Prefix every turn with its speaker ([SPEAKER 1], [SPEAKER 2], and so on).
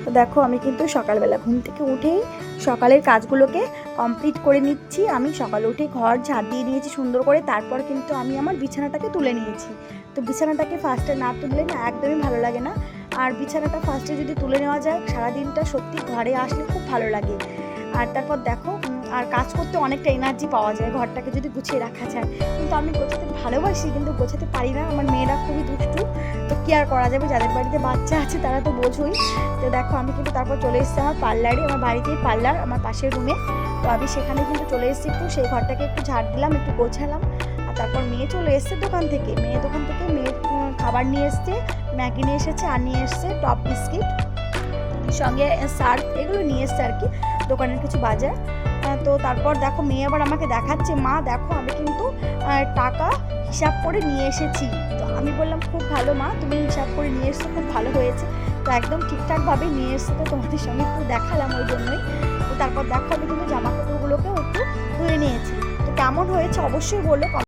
[SPEAKER 1] তো দেখো আমি কিন্তু সকালবেলা ঘুম থেকে উঠেই সকালের কাজগুলোকে কমপ্লিট করে নিচ্ছি। আমি সকালে উঠে ঘর ঝাড় দিয়ে নিয়েছি সুন্দর করে, তারপর কিন্তু আমি আমার বিছানাটাকে তুলে নিয়েছি। তো বিছানাটাকে ফার্স্টে না তুললে না একদমই ভালো লাগে না, আর বিছানাটা ফার্স্টে যদি তুলে নেওয়া যায় সারাদিনটা সত্যি ঘরে আসলে খুব ভালো লাগে। আর তারপর দেখো আর কাজ করতে অনেকটা এনার্জি পাওয়া যায় ঘরটাকে যদি গুছিয়ে রাখা যায়। কিন্তু আমি গোছাতে ভালোবাসি কিন্তু গোছাতে পারি না, আমার মেয়েরা খুবই দুষ্টু। তো কি আর করা যাবে, যাদের বাড়িতে বাচ্চা আছে তারা তো বোঝোই। তো দেখো আমি কিন্তু তারপর চলে এসেছি আমার পার্লারে, আমার বাড়িতেই পার্লার আমার পাশের রুমে। তো আমি সেখানে কিন্তু চলে এসেছি, একটু সেই ঘরটাকে একটু ঝাড় দিলাম, একটু গোছালাম। আর তারপর মেয়ে চলে এসছে দোকান থেকে, মেয়ের খাবার নিয়ে এসছে, ম্যাগি নিয়ে এসেছে, আর নিয়ে এসছে টপ বিস্কিট, সঙ্গে সার্ফ, এগুলো নিয়ে এসছে আর কি দোকানের কিছু বাজার। তো তারপর দেখো মেয়ে আবার আমাকে দেখাচ্ছে, মা দেখো আমি কিন্তু টাকা হিসাব করে নিয়ে এসেছি। তো আমি বললাম খুব ভালো মা, তুমি হিসাব করে নিয়ে এসছো, খুব ভালো হয়েছে। তো একদম ঠিকঠাকভাবে নিয়ে এসছে, তো তোমাদের সঙ্গে একটু দেখালাম ওই জন্যই। তো তারপর দেখো আমি কিন্তু জামা কাপড়গুলোকেও একটু ধুয়ে নিয়েছি। তো কেমন হয়েছে অবশ্যই বলো।